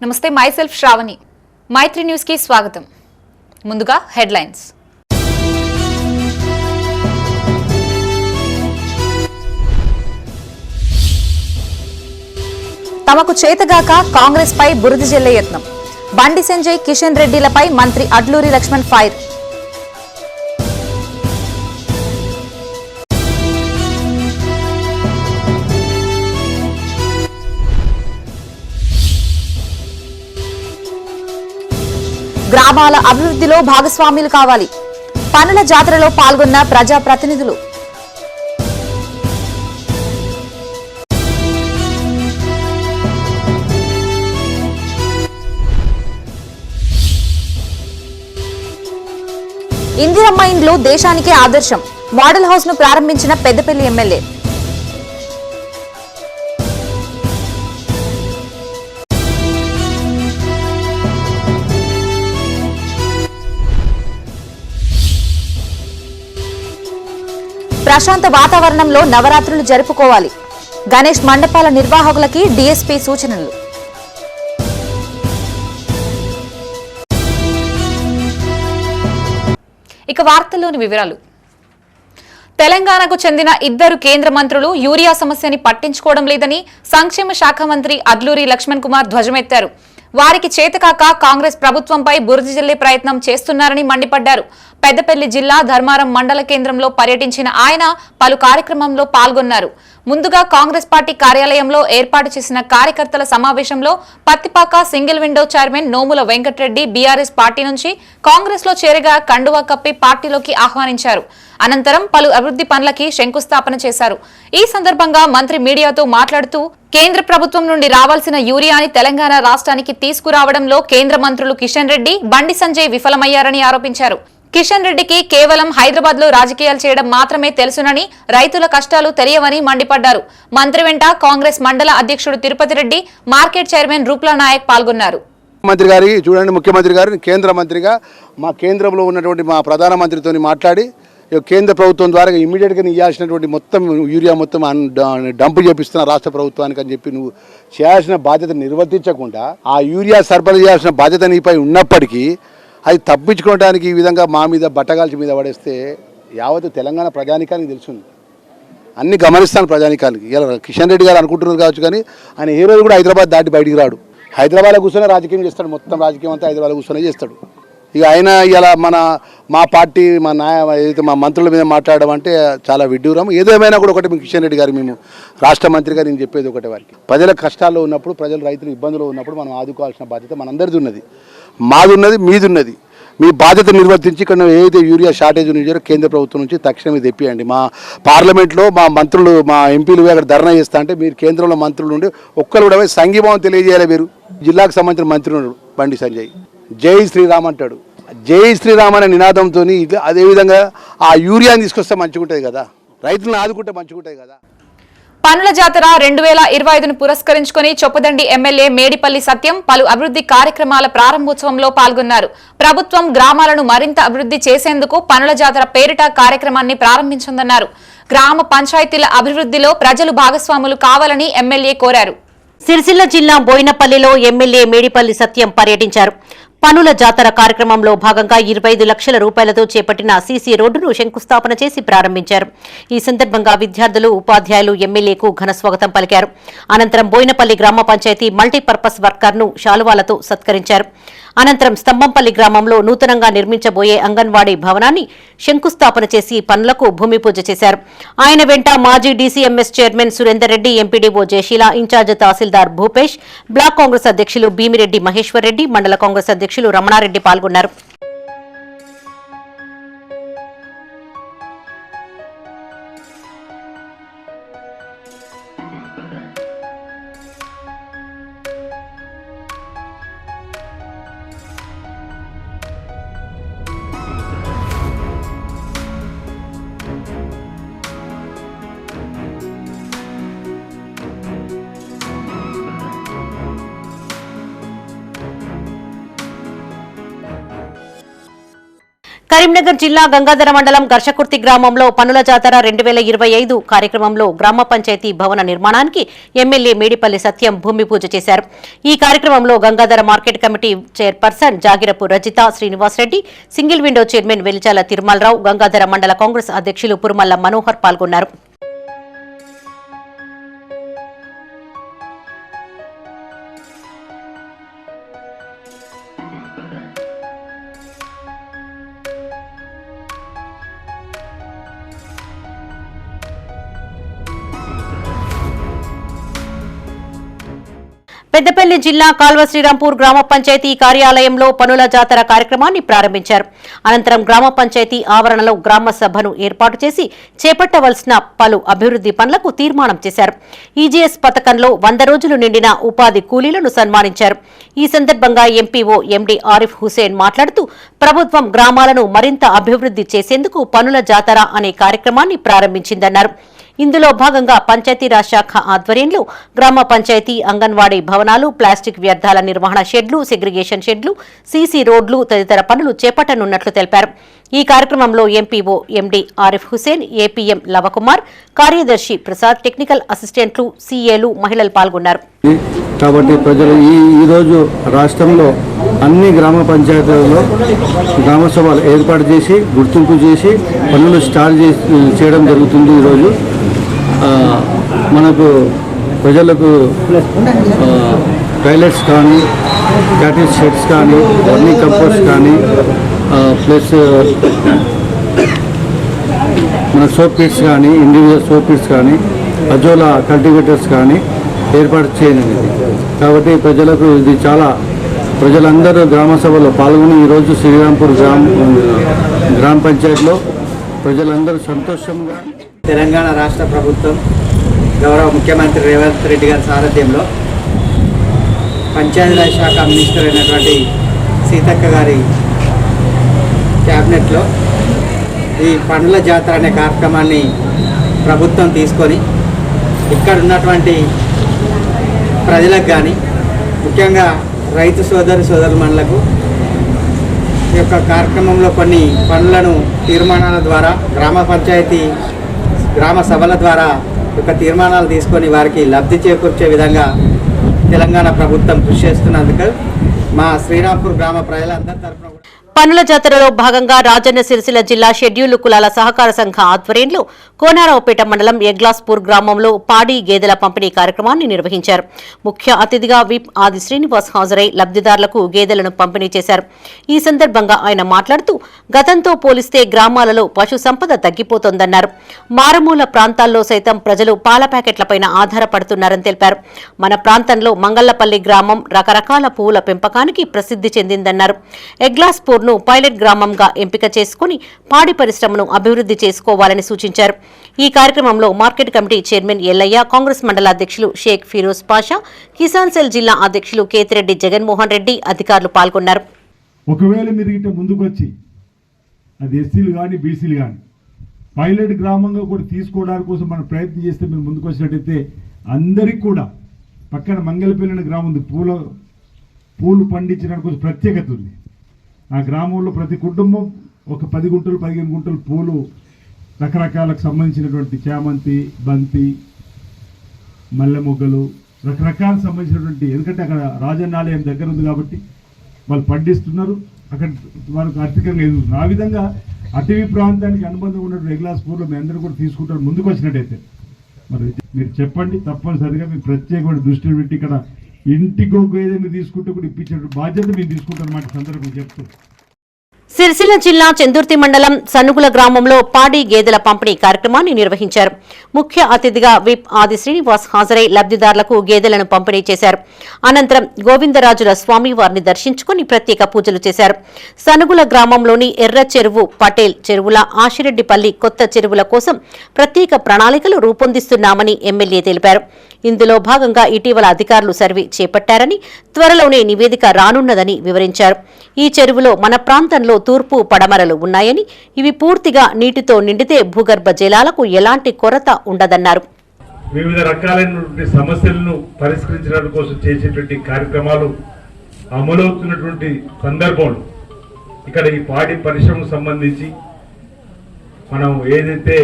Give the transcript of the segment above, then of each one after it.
నమస్తే, మైసెల్ఫ్ శ్రావణి. మైత్రి న్యూస్ కి స్వాగతం. ముందుగా హెడ్లైన్స్. తమకు చేతగాక కాంగ్రెస్ పై బురద జల్లే యత్నం. బండి సంజయ్, కిషన్ రెడ్డిలపై మంత్రి అడ్లూరి లక్ష్మణ్ ఫైర్. గ్రామాల అభివృద్ధిలో భాగస్వాములు కావాలి. పనుల జాతరలో పాల్గొన్న ప్రజాప్రతినిధులు. ఇందిరమ్మ ఇండ్లు దేశానికే ఆదర్శం. మోడల్ హౌస్ ను ప్రారంభించిన పెద్దపల్లి ఎమ్మెల్యే. ప్రశాంత వాతావరణంలో నవరాత్రులు జరుపుకోవాలి. గణేష్ మండపాల నిర్వాహకులకి డీఎస్పీ సూచనలు. ఇక వార్తల్లోని వివరాలు. తెలంగాణకు చెందిన 2 కేంద్ర మంత్రులు యూరియా సమస్యని పట్టించుకోవడం లేదని సంక్షేమ శాఖ మంత్రి అడ్లూరి లక్ష్మణ్ కుమార్ ధ్వజమెత్తారు. వారికి చేతకాక కాంగ్రెస్ ప్రభుత్వంపై బురద జల్లే ప్రయత్నం చేస్తున్నారని మండిపడ్డారు. పెద్దపల్లి జిల్లా ధర్మారం మండల కేంద్రంలో పర్యటించిన ఆయన పలు కార్యక్రమంలో పాల్గొన్నారు. ముందుగా కాంగ్రెస్ పార్టీ కార్యాలయంలో ఏర్పాటు చేసిన కార్యకర్తల సమావేశంలో పత్తిపాక సింగిల్ విండో చైర్మన్ నోముల వెంకటరెడ్డి బీఆర్ఎస్ పార్టీ నుంచి కాంగ్రెస్ లో చేరగా కండువా కప్పి పార్టీలోకి ఆహ్వానించారు. అనంతరం పలు అభివృద్ధి పనులకి శంకుస్థాపన చేశారు. ఈ సందర్భంగా మంత్రి మీడియాతో మాట్లాడుతూ కేంద్ర ప్రభుత్వం నుండి రావాల్సిన యూరియాని తెలంగాణ రాష్ట్రానికి తీసుకురావడంలో కేంద్ర మంత్రులు కిషన్ రెడ్డి, బండి సంజయ్ విఫలమయ్యారని ఆరోపించారు. కిషన్ రెడ్డికి కేవలం హైదరాబాద్ లో రాజకీయాలు చేయడం మాత్రమే తెలుసునని, రైతుల కష్టాలు తెలియవని మండిపడ్డారు. మంత్రి వెంట కాంగ్రెస్ మండల అధ్యక్షుడు తిరుపతి రెడ్డి, మార్కెట్ చైర్మన్ రూప్లా నాయక్ పాల్గొన్నారు. మంత్రి గారి చూడండి, ముఖ్యమంత్రి గారు కేంద్ర మంత్రిగా మా కేంద్రంలో ఉన్నటువంటి మా ప్రధానమంత్రితో మాట్లాడి కేంద్ర ప్రభుత్వం ద్వారా ఇమీడియట్గా ఇవ్వాల్సినటువంటి మొత్తం యూరియా మొత్తం డంపు చేపిస్తున్న రాష్ట్ర ప్రభుత్వానికి అని చెప్పి నువ్వు చేయాల్సిన బాధ్యత నిర్వర్తించకుండా ఆ యూరియా సరఫరా చేయాల్సిన బాధ్యత నీపై ఉన్నప్పటికీ అది తప్పించుకోవడానికి ఈ విధంగా మా మీద బట్టగాల్చి మీద పడేస్తే యావత్ తెలంగాణ ప్రజానికానికి తెలుస్తుంది. అన్ని గమనిస్తాను ప్రజానికానికి. ఇలా కిషన్ రెడ్డి గారు అనుకుంటున్నారు కావచ్చు, కానీ ఆయన ఏ రోజు కూడా హైదరాబాద్ దాటి బయటికి రాడు. హైదరాబాద్లో కూర్చొని రాజకీయం చేస్తాడు. మొత్తం రాజకీయం అంతా హైదరాబాద్లో కూర్చొని చేస్తాడు. ఇక ఆయన ఇలా మా పార్టీ ఏదైతే మా మంత్రుల మీద మాట్లాడడం అంటే చాలా విడ్డూరం. ఏదేమైనా కూడా ఒకటి కిషన్ రెడ్డి గారు, మేము రాష్ట్ర మంత్రిగా నేను చెప్పేది ఒకటే, వారికి ప్రజల కష్టాల్లో ఉన్నప్పుడు, ప్రజలు రైతులు ఇబ్బందులు ఉన్నప్పుడు మనం ఆదుకోవాల్సిన బాధ్యత మనందరిది ఉన్నది, మాదున్నది, మీదున్నది. మీ బాధ్యత నిర్వర్తించి ఇక్కడ ఏదైతే యూరియా షార్టేజ్ ఉన్నాయో కేంద్ర ప్రభుత్వం నుంచి తక్షణమే తెప్పియండి. మా పార్లమెంట్లో మా మంత్రులు, మా ఎంపీలు అక్కడ ధర్నా చేస్తా అంటే మీరు కేంద్రంలో మంత్రులు నుండి ఒక్కరు కూడా సంఘీభావం తెలియజేయాలి. మీరు జిల్లాకు సంబంధించిన మంత్రి ఉన్నాడు బండి సంజయ్, జై శ్రీరామ్ అంటాడు. జై శ్రీరామ్ అనే నినాదంతో అదేవిధంగా ఆ యూరియాని తీసుకొస్తే మంచిగుంటుంది కదా, రైతులను ఆదుకుంటే మంచిగుంటుంది కదా. పనుల జాతర 2025ను పురస్కరించుకుని చొప్పదండి ఎమ్మెల్యే మేడిపల్లి సత్యం పలు అభివృద్ధి కార్యక్రమాల ప్రారంభోత్సవంలో పాల్గొన్నారు. ప్రభుత్వం గ్రామాలను మరింత అభివృద్ధి చేసేందుకు పనుల జాతర పేరిట కార్యక్రమాన్ని ప్రారంభించిందన్నారు. గ్రామ పంచాయతీల అభివృద్ధిలో ప్రజలు భాగస్వాములు కావాలని ఎమ్మెల్యే కోరారు. సిరిసిల్ల జిల్లా బోయినపల్లిలో ఎమ్మెల్యే మేడిపల్లి సత్యం పర్యటించారు. పనుల జాతర కార్యక్రమంలో భాగంగా 25 లక్షల రూపాయలతో చేపట్టిన సీసీ రోడ్డును శంకుస్థాపన చేసి ప్రారంభించారు. ఈ సందర్భంగా విద్యార్థులు, ఉపాధ్యాయులు ఎమ్మెల్యేకు ఘన స్వాగతం పలికారు. అనంతరం బోయినపల్లి గ్రామ పంచాయతీ మల్టీపర్పస్ వర్కర్ను శాలువాలతో సత్కరించారు. అనంతరం స్తంభంపల్లి గ్రామంలో నూతనంగా నిర్మించబోయే అంగన్వాడీ భవనాన్ని శంకుస్థాపన చేసి పనులకు భూమి పూజ చేశారు. ఆయన వెంట మాజీ DCMS chairman Surender Reddy, MPDO Jayasheela, incharge tahsildar Bhupesh, block Congress అధ్యక్షులు భీమిరెడ్డి మహేశ్వర్ రెడ్డి, మండల కాంగ్రెస్ అధ్యక్షులు రమణారెడ్డి పాల్గొన్నారు. కరీంనగర్ జిల్లా గంగాధర మండలం ఘర్షకుర్తి గ్రామంలో పనుల జాతర 2025 కార్యక్రమంలో గ్రామ పంచాయతీ భవన నిర్మాణానికి ఎమ్మెల్యే మేడిపల్లి సత్యం భూమి పూజ చేశారు. ఈ కార్యక్రమంలో Gangadhara market committee chairperson Jagirapu Rajitha Srinivasareddy, single window chairman Velichala Tirumalarao, Gangadhara మండల కాంగ్రెస్ అధ్యక్షులు పురుమల్ల మనోహర్ పాల్గొన్నారు. పెద్దపల్లి జిల్లా కాల్వ శ్రీరాంపూర్ గ్రామ పంచాయతీ కార్యాలయంలో పనుల జాతర కార్యక్రమాన్ని ప్రారంభించారు. అనంతరం గ్రామ పంచాయతీ ఆవరణలో గ్రామ సభను ఏర్పాటు చేసి చేపట్టవలసిన పలు అభివృద్ది పనులకు తీర్మానం చేశారు. ఈజీఎస్ పథకంలో 100 రోజులు నిండిన ఉపాధి కూలీలను సన్మానించారు. ఈ సందర్భంగా ఎంపీఓ ఎండీ ఆరిఫ్ హుసేన్ మాట్లాడుతూ ప్రభుత్వం గ్రామాలను మరింత అభివృద్ది చేసేందుకు పనుల జాతర అనే కార్యక్రమాన్ని ప్రారంభించిందన్నారు. ఇందులో భాగంగా పంచాయతీరాజ్ శాఖ ఆధ్వర్యంలో గ్రామ పంచాయతీ అంగన్వాడీ భవనాలు, ప్లాస్టిక్ వ్యర్థాల నిర్వహణ షెడ్లు, సెగ్రిగేషన్ షెడ్లు, సీసీ రోడ్లు తదితర పనులు చేపట్టనున్నట్లు తెలిపారు. ఈ కార్యక్రమంలో MPO MD Arif Hussain, APM Lavakumar, కార్యదర్శి ప్రసాద్, టెక్నికల్ అసిస్టెంట్లు, సీఏలు, మహిళలు పాల్గొన్నారు. కాబట్టి ప్రజలు ఈరోజు రాష్ట్రంలో అన్ని గ్రామ పంచాయతీలలో గ్రామ సభలు ఏర్పాటు చేసి గుర్తింపు చేసి పనులు స్టార్ట్ చేయడం జరుగుతుంది. ఈరోజు మనకు ప్రజలకు టాయిలెట్స్ కానీ, క్యాటిల్ షెడ్స్ కానీ, వర్మీ కంపోస్ట్ కానీ, ప్లస్ మన సోప్ కిట్స్ కానీ, ఇండివిజువల్ సోప్ కిట్స్ కానీ, అజోలా కల్టివేటర్స్ కానీ ఏర్పాటు చేయనుంది. కాబట్టి ప్రజలకు ఇది చాలా ప్రజలందరూ గ్రామ సభలో పాల్గొని ఈరోజు శ్రీరాంపూర్ గ్రామ పంచాయతీలో ప్రజలందరూ సంతోషంగా తెలంగాణ రాష్ట్ర ప్రభుత్వం గౌరవ ముఖ్యమంత్రి రేవంత్ రెడ్డి గారి సారథ్యంలో పంచాయతీరాజ్ శాఖ మినిస్టర్ అయినటువంటి సీతక్క గారి క్యాబినెట్లో ఈ పనుల జాతర అనే కార్యక్రమాన్ని ప్రభుత్వం తీసుకొని ఇక్కడ ఉన్నటువంటి ప్రజలకు కానీ ముఖ్యంగా రైతు సోదరుమణులకు ఈ యొక్క కార్యక్రమంలో కొన్ని పనులను తీర్మానాల ద్వారా గ్రామ సభల ద్వారా యొక్క తీర్మానాలు తీసుకొని వారికి లబ్ధి చేకూర్చే విధంగా తెలంగాణ ప్రభుత్వం కృషి చేస్తున్నందుకు మా శ్రీరాంపూర్ గ్రామ ప్రజలందరి తరఫున పనుల జాతరలో భాగంగా రాజన్న సిరిసిల్ల జిల్లా షెడ్యూల్డ్ కులాల సహకార సంఘ ఆధ్వర్యంలో కోనారావుపేట మండలం ఎగ్లాస్పూర్ గ్రామంలో పాడి గేదెల పంపిణీ కార్యక్రమాన్ని నిర్వహించారు. ముఖ్య అతిథిగా విప్ ఆది శ్రీనివాస్ హాజరై లబ్ధిదారులకు గేదెలను పంపిణీ చేశారు. ఈ సందర్భంగా ఆయన మాట్లాడుతూ గతంతో పోలిస్తే గ్రామాలలో పశు సంపద తగ్గిపోతోందన్నారు. మారుమూల ప్రాంతాల్లో సైతం ప్రజలు పాల ప్యాకెట్లపైన ఆధారపడుతున్నారని తెలిపారు. మన ప్రాంతంలో మంగళ్లపల్లి గ్రామం రకరకాల పువ్వుల పెంపకానికి ప్రసిద్ధి చెందిందన్నారు. ఎగ్లాస్పూర్ పైలట్ గ్రామంగా ఎంపిక చేసుకుని పాడి పరిశ్రమను అభివృద్ధి చేసుకోవాలని సూచించారు. ఈ కార్యక్రమంలో market committee chairman Yellaiah, Congress మండల అధ్యక్షులు షేక్ ఫిరోజ్ పాషా, కిసాన్ సెల్ జిల్లా అధ్యక్షులు కేతిరెడ్డి జగన్మోహన్ రెడ్డి అధికారులు పాల్గొన్నారు. ఒకవేళ మీరు ఇట్లా ముందుకొచ్చి అది ఎస్సీలు కానీ బీసీలు కానీ పైలట్ గ్రామంగా కూడా తీసుకోవడానికి కోసం మనం ప్రయత్నం చేస్తే మీరు ముందుకు వచ్చినట్టయితే అందరికీ కూడా పక్కన మంగళపల్లి గ్రామం ఉంది, పూలు పండించడానికి కొంచెం ప్రత్యేకత ఉంది. ఆ గ్రామంలో ప్రతి కుటుంబం ఒక 10 గుంటలు 15 గుంటలు పూలు రకరకాలకు సంబంధించినటువంటి చామంతి, బంతి, మల్లె మొగ్గలు రకరకాలకు సంబంధించినటువంటి, ఎందుకంటే అక్కడ రాజన్నాలయం దగ్గర ఉంది కాబట్టి వాళ్ళు పండిస్తున్నారు, అక్కడ వాళ్ళకు ఆర్థికంగా ఎదుగుతున్నారు. ఆ విధంగా అటవీ ప్రాంతానికి అనుబంధం ఉన్నటువంటి ఎగ్లాస్పూర్లో మీ అందరూ కూడా తీసుకుంటారు. ముందుకు వచ్చినట్టయితే మరి మీరు చెప్పండి, తప్పనిసరిగా మీరు ప్రత్యేకమైన దృష్టిని పెట్టి ఇక్కడ ఇంటికి ఒక ఏదైనా తీసుకుంటే కూడా ఇప్పించే బాధ్యత మేము తీసుకుంటారన్నమాట సందర్భం చెప్తూ. సిరిసిల్ల జిల్లా చెందుర్తి మండలం సన్నుగుల గ్రామంలో పాడి గేదెల పంపిణీ కార్యక్రమాన్ని నిర్వహించారు. ముఖ్య అతిథిగా విప్ ఆది శ్రీనివాస్ హాజరై లబ్ధిదారులకు గేదెలను పంపిణీ చేశారు. అనంతరం గోవిందరాజుల స్వామి వారిని దర్శించుకుని ప్రత్యేక పూజలు చేశారు. సనుగుల గ్రామంలోని ఎర్ర చెరువు, పటేల్ చెరువుల, ఆశిరెడ్డిపల్లి కొత్త చెరువుల కోసం ప్రత్యేక ప్రణాళికలు రూపొందిస్తున్నామని ఎమ్మెల్యే తెలిపారు. ఇందులో భాగంగా ఇటీవల అధికారులు సర్వే చేపట్టారని, త్వరలోనే నివేదిక రానున్నదని వివరించారు. ఈ చెరువులో మన ప్రాంతంలో తూర్పు పడమరలు ఉన్నాయని, ఇవి పూర్తిగా నీటితో నిండితే భూగర్భ జలాలకు ఎలాంటి కొరత ఉండదన్నారు. వివిధ రకాలైనటువంటి సమస్యలను పరిష్కరించడం కోసం చేసేటువంటి కార్యక్రమాలు అమలవుతున్నటువంటి సందర్భంలో ఇక్కడ ఈ పాడి పరిశ్రమకు సంబంధించి మనం ఏదైతే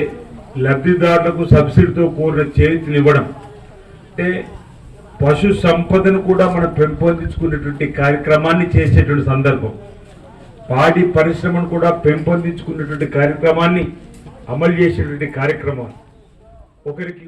లబ్ధిదారులకు సబ్సిడీతో కూడిన చేతిని ఇవ్వడం అంటే పశు సంపదను కూడా మనం పెంపొందించుకునేటువంటి కార్యక్రమాన్ని చేసేటువంటి సందర్భం, పాడి పరిశ్రమను కూడా పెంపొందించుకునేటువంటి కార్యక్రమాన్ని అమలు చేసేటువంటి కార్యక్రమం ఒకరికి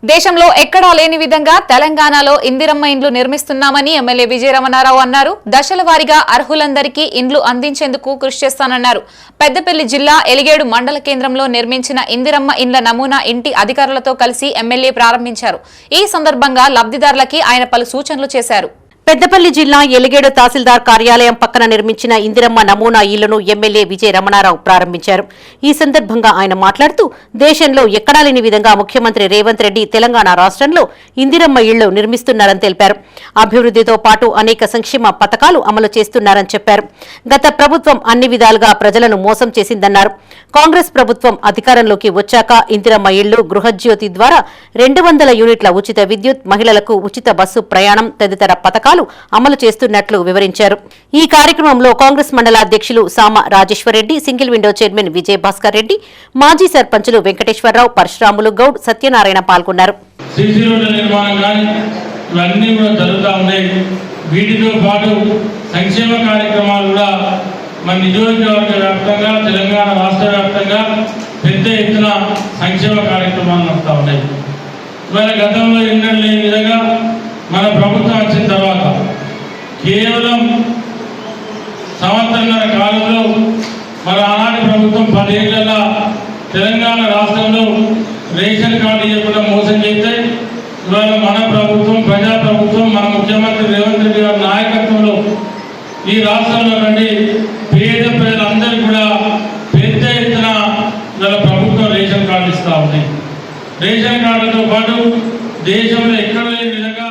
దేశంలో ఎక్కడా లేని విధంగా తెలంగాణలో ఇందిరమ్మ ఇండ్లు నిర్మిస్తున్నామని ఎమ్మెల్యే విజయరమణారావు అన్నారు. దశల వారీగా అర్హులందరికీ ఇండ్లు అందించేందుకు కృషి చేస్తానన్నారు. పెద్దపల్లి జిల్లా ఎలిగేడు మండల కేంద్రంలో నిర్మించిన ఇందిరమ్మ ఇండ్ల నమూనా ఇంటి అధికారులతో కలిసి ఎమ్మెల్యే ప్రారంభించారు. ఈ సందర్భంగా లబ్ధిదారులకి ఆయన పలు సూచనలు చేశారు. పెద్దపల్లి జిల్లా ఎలిగేడు తహసీల్దార్ కార్యాలయం పక్కన నిర్మించిన ఇందిరమ్మ నమూనా ఇళ్లను ఎమ్మెల్యే విజయ రమణారావు ప్రారంభించారు. ఈ సందర్భంగా ఆయన మాట్లాడుతూ దేశంలో ఎక్కడా లేని విధంగా ముఖ్యమంత్రి రేవంత్ రెడ్డి తెలంగాణ రాష్ట్రంలో ఇందిరమ్మ ఇళ్లు నిర్మిస్తున్నారని తెలిపారు. అభివృద్ధితో పాటు అనేక సంక్షేమ పథకాలు అమలు చేస్తున్నారని చెప్పారు. గత ప్రభుత్వం అన్ని విధాలుగా ప్రజలను మోసం చేసిందన్నారు. కాంగ్రెస్ ప్రభుత్వం అధికారంలోకి వచ్చాక ఇందిరమ్మ ఇళ్లు, గృహజ్యోతి ద్వారా 200 యూనిట్ల ఉచిత విద్యుత్, మహిళలకు ఉచిత బస్సు ప్రయాణం తదితర పథకాలు అమలు చేస్తున్నట్లు వివరించారు. ఈ కార్యక్రమంలో కాంగ్రెస్ మండల అధ్యక్షులు సామ రాజేశ్వరరెడ్డి, సింగిల్ విండో చైర్మన్ విజయ భాస్కర్ రెడ్డి, మాజీ సర్పంచులు వెంకటేశ్వరరావు, పరశురాములు గౌడ్, సత్యనారాయణ పాల్గొన్నారు. వీటితో పాటు సంక్షేమ కార్యక్రమాలు కూడా మన నియోజకవర్గ వ్యాప్తంగా, తెలంగాణ రాష్ట్ర వ్యాప్తంగా పెద్ద ఎత్తున సంక్షేమ కార్యక్రమాలు నడుస్తూ ఉన్నాయి. ఇవాళ గతంలో ఎన్నడూ లేని విధంగా మన ప్రభుత్వం వచ్చిన తర్వాత కేవలం సంవత్సరన్నర కాలంలో మన ఆనాటి ప్రభుత్వం 10 ఏళ్లలో తెలంగాణ రాష్ట్రంలో రేషన్ కార్డు ఇవ్వకుండా మోసం చేస్తే ఇవాళ మన ప్రభుత్వం, ప్రజాప్రభుత్వం, మన ముఖ్యమంత్రి రేవంత్ రెడ్డి గారి నాయకత్వంలో ఈ రాష్ట్రంలో నుండి పేద ప్రజలందరికీ కూడా పెద్ద ఎత్తున ఇవాళ ప్రభుత్వం రేషన్ కార్డు ఇస్తూ ఉంది. రేషన్ కార్డుతో పాటు దేశంలో ఎక్కడ లేని విధంగా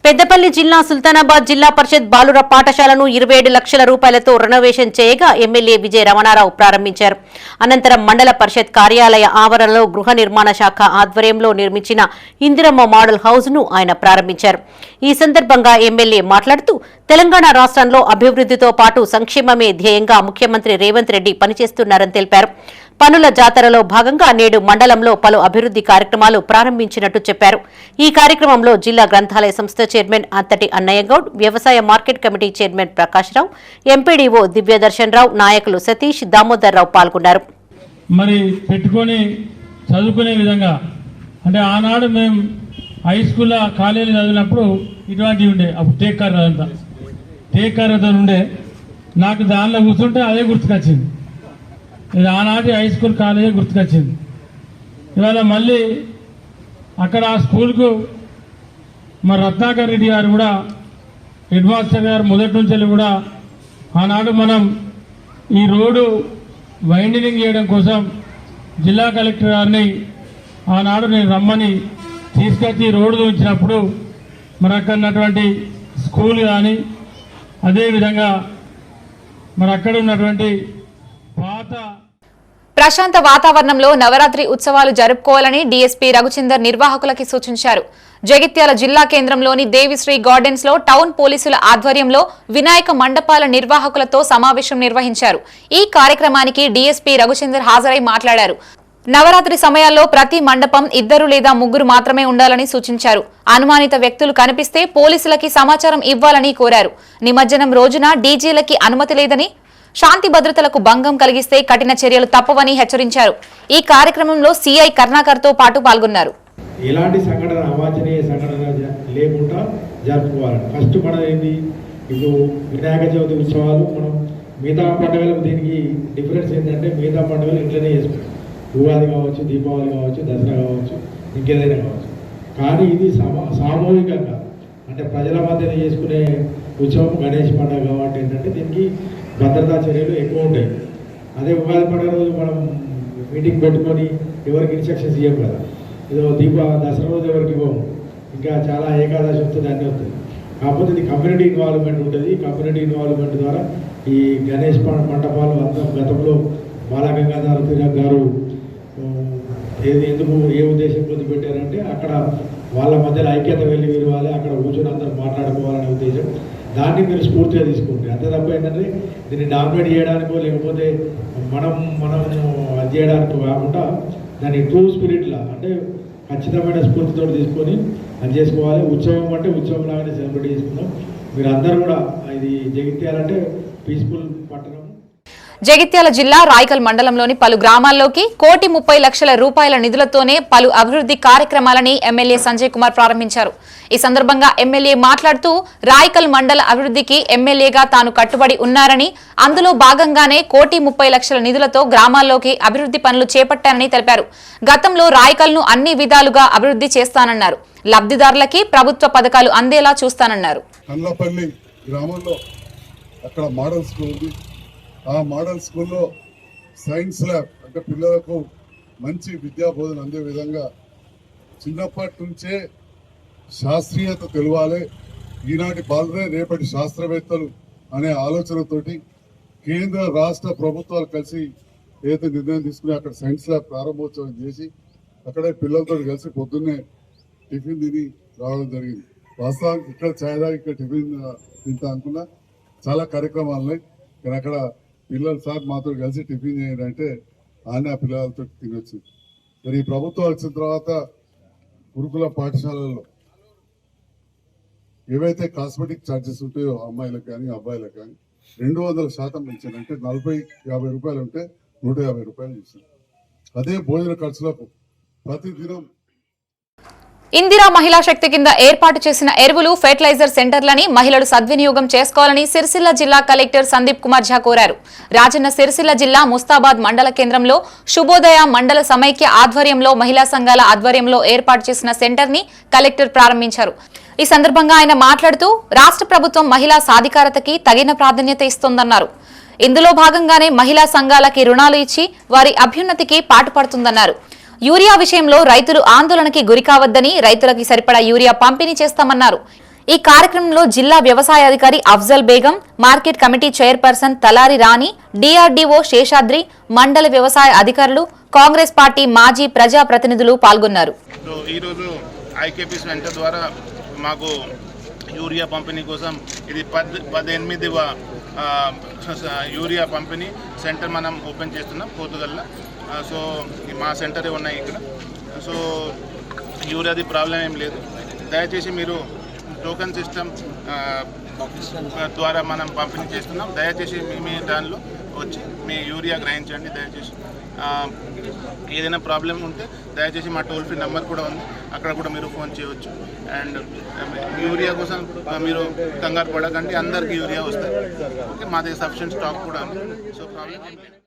పెద్దపల్లి జిల్లా సుల్తానాబాద్ జిల్లా పరిషత్ బాలుర పాఠశాలను 27 లక్షల రూపాయలతో రెనోవేషన్ చేయగా ఎమ్మెల్యే విజయ రమణారావు ప్రారంభించారు. అనంతరం మండల పరిషత్ కార్యాలయ ఆవరణలో గృహ నిర్మాణ శాఖ ఆధ్వర్యంలో నిర్మించిన ఇందిరమ్మ మోడల్ హౌస్ ను ఆయన ప్రారంభించారు. ఈ సందర్భంగా ఎమ్మెల్యే మాట్లాడుతూ తెలంగాణ రాష్ట్రంలో అభివృద్ధితో పాటు సంక్షేమమే ధ్యేయంగా ముఖ్యమంత్రి రేవంత్ రెడ్డి పనిచేస్తున్నారని తెలిపారు. పనుల జాతరలో భాగంగా నేడు మండలంలో పలు అభివృద్ధి కార్యక్రమాలు ప్రారంభించినట్టు చెప్పారు. ఈ కార్యక్రమంలో జిల్లా గ్రంథాలయ సంస్థ చైర్మన్ అంతటి అన్నయ్య గౌడ్, వ్యవసాయ మార్కెట్ కమిటీ చైర్మన్ ప్రకాష్ రావు, ఎంపీడీఓ దివ్యదర్శన్ రావు, నాయకులు సతీష్, దామోదర్ రావు పాల్గొన్నారు. మరి పెట్టుకొని చదువుకునే విధంగా అంటే ఆనాడు మేము హై స్కూల్లో కాలేజీలు చదివినప్పుడు ఇటువంటివి ఉండే. అప్పుడు టేక్ కార్ ఉండే. నాకు దానిలో కూర్చుంటే అదే గుర్తుకొచ్చింది. ఇది ఆనాటి హై స్కూల్ కాలేజీ గుర్తుకొచ్చింది. ఇవాళ మళ్ళీ అక్కడ ఆ స్కూల్కు మరి రత్నాకర్ రెడ్డి గారు కూడా హెడ్ మాస్టర్ గారు మొదటి నుంచి కూడా ఆనాడు మనం ఈ రోడ్డు వైండనింగ్ చేయడం కోసం జిల్లా కలెక్టర్ గారిని ఆనాడు నేను రమ్మని తీసుకొచ్చి రోడ్డు చూపించినప్పుడు మరి అక్కడ ఉన్నటువంటి స్కూల్ కానీ అదేవిధంగా మరి అక్కడ ఉన్నటువంటి పాత ప్రశాంత వాతావరణంలో నవరాత్రి ఉత్సవాలు జరుపుకోవాలని డీఎస్పీ రఘుచందర్ నిర్వాహకులకి సూచించారు. జగిత్యాల జిల్లా కేంద్రంలోని దేవిశ్రీ గార్డెన్స్ లో టౌన్ పోలీసుల ఆధ్వర్యంలో వినాయక మండపాల నిర్వాహకులతో సమావేశం నిర్వహించారు. ఈ కార్యక్రమానికి డీఎస్పీ రఘుచందర్ హాజరై మాట్లాడారు. నవరాత్రి సమయాల్లో ప్రతి మండపం 2 లేదా 3 మాత్రమే ఉండాలని సూచించారు. అనుమానిత వ్యక్తులు కనిపిస్తే పోలీసులకి సమాచారం ఇవ్వాలని కోరారు. నిమజ్జనం రోజున డీజేలకి అనుమతి లేదని, శాంతి భద్రతలకు భంగం కలిగిస్తే కఠిన చర్యలు తప్పవని హెచ్చరించారు. ఈ కార్యక్రమంలో సిఐ కర్ణాకర్ తో పాటు పాల్గొన్నారు. ఎలాంటి సంఘటన, అవాంఛనీయ సంఘటన లేకుండా జరుపుకోవాలని ఫస్ట్ మనం ఏంటి, ఇప్పుడు వినాయక చవితి ఉత్సవాలు మనం మిగతా పండుగలకు దీనికి డిఫరెన్స్ ఏంటంటే మిగతా పండుగలు ఇంట్లోనే చేసుకుంటాం. ఉగాది కావచ్చు, దీపావళి కావచ్చు, దసరా కావచ్చు, ఇంకేదైనా కావచ్చు. కానీ ఇది సామూహికంగా అంటే ప్రజల మధ్యన చేసుకునే ఉత్సవం గణేష్ పండుగ కాబట్టి ఏంటంటే దీనికి భద్రతా చర్యలు ఎక్కువ ఉంటాయి. అదే ఉగాది పండుగ రోజు మనం మీటింగ్ పెట్టుకొని ఎవరికి ఇన్స్ట్రక్షన్స్ ఇవ్వం కదా. ఏదో దసరా రోజు ఎవరికి ఇవ్వము. ఇంకా చాలా ఏకాదశి వస్తుంది, అన్నీ వస్తుంది. కాకపోతే ఇది కమ్యూనిటీ ఇన్వాల్వ్మెంట్ ఉంటుంది. కమ్యూనిటీ ఇన్వాల్వ్మెంట్ ద్వారా ఈ గణేష్ మండపాలు అంతా గతంలో బాలగంగాధర తిలక్ గారు ఎందుకు ఏ ఉద్దేశంతో పెట్టారంటే అక్కడ వాళ్ళ మధ్యలో ఐక్యత వెళ్ళి విరవాలి, అక్కడ కూర్చొని అందరూ మాట్లాడుకోవాలనే ఉద్దేశం. దాన్ని మీరు స్ఫూర్తిగా తీసుకోండి. అంతే తప్ప ఏంటంటే దీన్ని డామినేట్ చేయడానికో లేకపోతే మనం అది చేయడానికో కాకుండా దాన్ని ట్రూ స్పిరిట్లా అంటే ఖచ్చితమైన స్ఫూర్తితో తీసుకొని అది చేసుకోవాలి. ఉత్సవం అంటే ఉత్సవం లాగానే సెలబ్రేట్ చేసుకుందాం. మీరు అందరూ కూడా ఇది జగిత్యాలంటే పీస్ఫుల్ పట్టణం. జగిత్యాల జిల్లా రాయకల్ మండలంలోని పలు గ్రామాల్లోకి 1,30,00,000 రూపాయల నిధులతోనే పలు అభివృద్ధి కార్యక్రమాలని ఎమ్మెల్యే సంజయ్ కుమార్ ప్రారంభించారు. ఈ సందర్భంగా ఎమ్మెల్యే మాట్లాడుతూ రాయకల్ మండల అభివృద్ధికి ఎమ్మెల్యేగా తాను కట్టుబడి ఉన్నారని, అందులో భాగంగానే 1,30,00,000 నిధులతో గ్రామాల్లోకి అభివృద్ధి పనులు చేపట్టారని తెలిపారు. గతంలో రాయకల్ను అన్ని విధాలుగా అభివృద్ధి చేస్తానన్నారు. లబ్ధిదారులకి ప్రభుత్వ పథకాలు అందేలా చూస్తానన్నారు. కల్లాపల్లి గ్రామంలో అక్కడ మోడల్ స్కూల్ ఉంది. ఆ మోడల్ స్కూల్లో సైన్స్ ల్యాబ్ అంటే పిల్లలకు మంచి విద్యా బోధన అందే విధంగా చిన్నప్పటి నుంచే శాస్త్రీయత తెలియాలి, ఈనాటి బాలరే రేపటి శాస్త్రవేత్తలు అనే ఆలోచనతోటి కేంద్ర రాష్ట్ర ప్రభుత్వాలు కలిసి ఏదైతే నిర్ణయం తీసుకుని అక్కడ సైన్స్ ల్యాబ్ ప్రారంభోత్సవం చేసి అక్కడే పిల్లలతో కలిసి పొద్దున్నే టిఫిన్ తిని రావడం జరిగింది. వాస్తవానికి ఇక్కడ ఛాయ్ తాగి ఇక్కడ టిఫిన్ తింటా అనుకున్నా చాలా కార్యక్రమాలు ఉన్నాయి, కానీ అక్కడ పిల్లలు సార్ మాతో కలిసి టిఫిన్ చేయండి అంటే ఆనే ఆ పిల్లలతో తినొచ్చు. మరి ఈ ప్రభుత్వం వచ్చిన తర్వాత గురుకుల పాఠశాలల్లో ఏవైతే కాస్మెటిక్ ఛార్జెస్ ఉంటాయో అమ్మాయిలకు కానీ అబ్బాయిలకు కానీ 200% పెంచారు. అంటే 40-50 రూపాయలు ఉంటే 150 రూపాయలు చేశారు. అదే భోజన ఖర్చులకు ప్రతిదినం ఇందిరా మహిళా శక్తి కింద ఏర్పాటు చేసిన ఎరువులు, ఫెర్టిలైజర్ సెంటర్లని మహిళలు సద్వినియోగం చేసుకోవాలని సిరిసిల్ల జిల్లా కలెక్టర్ సందీప్ కుమార్ ఝా కోరారు. రాజన్న సిరిసిల్ల జిల్లా ముస్తాబాద్ మండల కేంద్రంలో శుభోదయ మండల సమైక్య ఆధ్వర్యంలో మహిళా సంఘాల ఆధ్వర్యంలో ఏర్పాటు చేసిన సెంటర్ ని కలెక్టర్ ప్రారంభించారు. ఈ సందర్భంగా ఆయన మాట్లాడుతూ రాష్ట్ర ప్రభుత్వం మహిళా సాధికారతకి తగిన ప్రాధాన్యత ఇస్తోందన్నారు. ఇందులో భాగంగానే మహిళా సంఘాలకి రుణాలు ఇచ్చి వారి అభ్యున్నతికి పాటుపడుతుందన్నారు. యూరియా విషయంలో రైతులు ఆందోళనకి గురికావద్దని, రైతులకి సరిపడా యూరియా పంపిణీ చేస్తామన్నారు. ఈ కార్యక్రమంలో జిల్లా వ్యవసాయ అధికారి Afzal Begum, market committee chairperson Talari Rani, DRDO Seshadri, మండల వ్యవసాయ అధికారులు, కాంగ్రెస్ పార్టీ మాజీ ప్రజా ప్రతినిధులు పాల్గొన్నారు. ఈరోజు ఐకేపీ సెంటర్ ద్వారా మాకు యూరియా పంపిణీ కోసం ఇది 18వ యూరియా పంపిణీ సెంటర్ మనం ఓపెన్ చేస్తున్నాం పోతుగల్లో. సో మా సెంటరే ఉన్నాయి ఇక్కడ. సో యూరియాది ప్రాబ్లం ఏం లేదు. దయచేసి మీరు టోకెన్ సిస్టమ్ ద్వారా మనం పంపిణీ చేస్తున్నాం. దయచేసి మీ దానిలో వచ్చి మీ యూరియా గ్రహించండి. దయచేసి ఏదైనా ప్రాబ్లం ఉంటే దయచేసి మా టోల్ ఫ్రీ నెంబర్ కూడా ఉంది, అక్కడ కూడా మీరు ఫోన్ చేయవచ్చు. అండ్ యూరియా కోసం మీరు కంగారు పడకండి, అందరికీ యూరియా వస్తుంది. ఓకే, మా దగ్గర సఫిషియెంట్ స్టాక్ కూడా ఉంది. సో ప్రాబ్లం ఏం లేదు.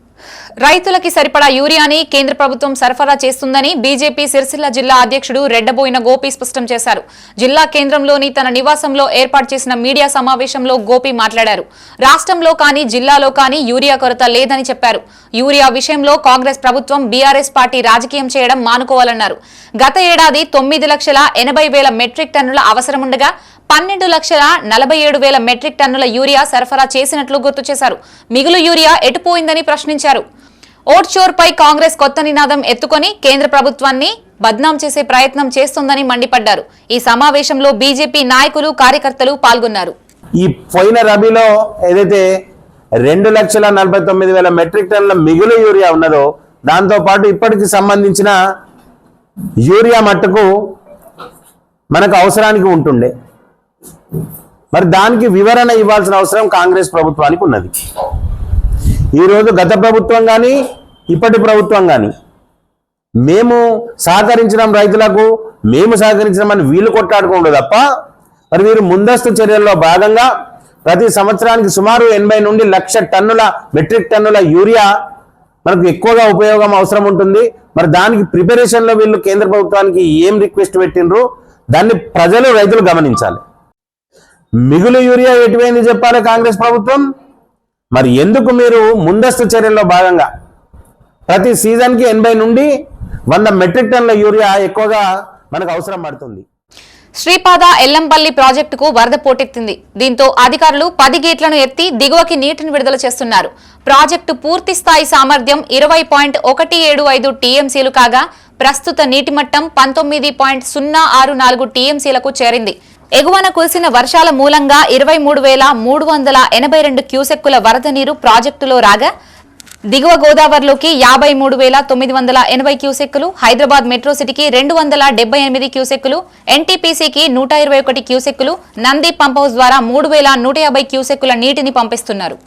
రైతులకి సరిపడా యూరియాని కేంద్ర ప్రభుత్వం సరఫరా చేస్తుందని బీజేపీ సిరిసిల్ల జిల్లా అధ్యక్షుడు రెడ్డబోయిన గోపి స్పష్టం చేశారు. జిల్లా కేంద్రంలోని తన నివాసంలో ఏర్పాటు చేసిన మీడియా సమావేశంలో గోపి మాట్లాడారు. రాష్ట్రంలో కానీ జిల్లాలో కానీ యూరియా కొరత లేదని చెప్పారు. యూరియా విషయంలో కాంగ్రెస్ ప్రభుత్వం బీఆర్ఎస్ పార్టీ రాజకీయం చేయడం మానుకోవాలన్నారు. గత ఏడాది 9,80,000 మెట్రిక్ టన్నుల అవసరముండగా 12,47,000 మెట్రిక్ టన్నుల యూరియా సరఫరా చేసినట్లు గుర్తు చేశారు. మిగులు యూరియా ఎటుపోయిందని ప్రశ్నించారు. ఓట్చోర్పై కాంగ్రెస్ కొత్త నినాదం ఎత్తుకొని కేంద్ర ప్రభుత్వాన్ని బద్నాం చేసే ప్రయత్నం చేస్తోందని మండిపడ్డారు. ఈ సమావేశంలో బీజేపీ నాయకులు, కార్యకర్తలు పాల్గొన్నారు. ఈ పోయిన రబీలో ఏదైతే 2,49,000 మెట్రిక్ టన్నుల మిగులు యూరియా ఉన్నదో దాంతో పాటు ఇప్పటికి సంబంధించిన యూరియా మట్టుకు మనకు అవసరానికి ఉంటుండే. మరి దానికి వివరణ ఇవ్వాల్సిన అవసరం కాంగ్రెస్ ప్రభుత్వానికి ఉన్నది. ఈరోజు గత ప్రభుత్వం కానీ ఇప్పటి ప్రభుత్వం కానీ మేము సహకరించడం రైతులకు, మేము సహకరించడం అని వీళ్ళు కొట్లాడుకోండు తప్ప మరి వీరు ముందస్తు చర్యల్లో భాగంగా ప్రతి సంవత్సరానికి సుమారు 80 నుండి 1,00,000 టన్నుల మెట్రిక్ టన్నుల యూరియా మనకు ఎక్కువగా ఉపయోగం అవసరం ఉంటుంది. మరి దానికి ప్రిపరేషన్లో వీళ్ళు కేంద్ర ప్రభుత్వానికి ఏం రిక్వెస్ట్ పెట్టినరు దాన్ని ప్రజలు, రైతులు గమనించాలి. మిగులు యూరియా ఎటువైంది చెప్పాలి కాంగ్రెస్ ప్రభుత్వం. మరి ఎందుకు మీరు ముందస్తు చర్యల్లో భాగంగా ప్రతి సీజన్కి 80 నుండి 100 మెట్రిక్ టన్నుల యూరియా ఎక్కువగా మనకు అవసరం పడుతుంది. శ్రీపాద ఎల్లంపల్లి ప్రాజెక్టుకు వరద పోటెత్తింది. దీంతో అధికారులు 10 గేట్లను ఎత్తి దిగువకి నీటిని విడుదల చేస్తున్నారు. ప్రాజెక్టు పూర్తి స్థాయి సామర్థ్యం 20.175 టీఎంసీలు కాగా ప్రస్తుత నీటి మట్టం 19.064 టీఎంసీలకు చేరింది. ఎగువన కురిసిన వర్షాల మూలంగా 23,382 క్యూసెక్కుల వరద నీరు ప్రాజెక్టులో రాగా దిగువ గోదావరిలోకి 53,980 క్యూసెక్కులు, హైదరాబాద్ మెట్రో సిటీకి 278 క్యూసెక్కులు, ఎన్టీపీసీకి 121 క్యూసెక్కులు, నంది పంప్ హౌస్ ద్వారా 3,150 క్యూసెక్కుల నీటిని పంపిస్తున్నారు.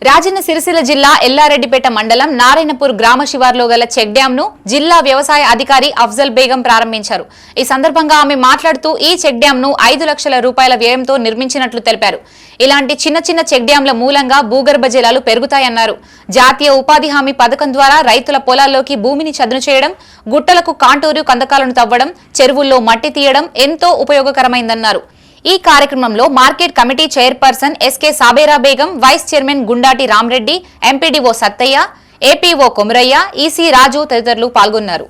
రాజన్న సిరిసిల్ల జిల్లా ఎల్లారెడ్డిపేట మండలం నారాయణపూర్ గ్రామ శివార్లో గల చెక్ డ్యాం ను జిల్లా వ్యవసాయ అధికారి అఫ్జల్ బేగం ప్రారంభించారు. ఈ సందర్భంగా ఆమె మాట్లాడుతూ ఈ చెక్ డ్యాం ను 5 లక్షల రూపాయల వ్యయంతో నిర్మించినట్లు తెలిపారు. ఇలాంటి చిన్న చిన్న చెక్ డ్యాంల మూలంగా భూగర్భ జలాలు పెరుగుతాయన్నారు. జాతీయ ఉపాధి హామీ పథకం ద్వారా రైతుల పొలాల్లోకి భూమిని చదును చేయడం, గుట్టలకు కాంటూరు కందకాలను తవ్వడం, చెరువుల్లో మట్టి తీయడం ఎంతో ఉపయోగకరమైందన్నారు. ఈ కార్యక్రమంలో market committee chairperson SK Sabera Begum, vice chairman Gundati Ramareddy, MPDO Sattaiah, APO Komaraiah, EC Raju తదితరులు పాల్గొన్నారు.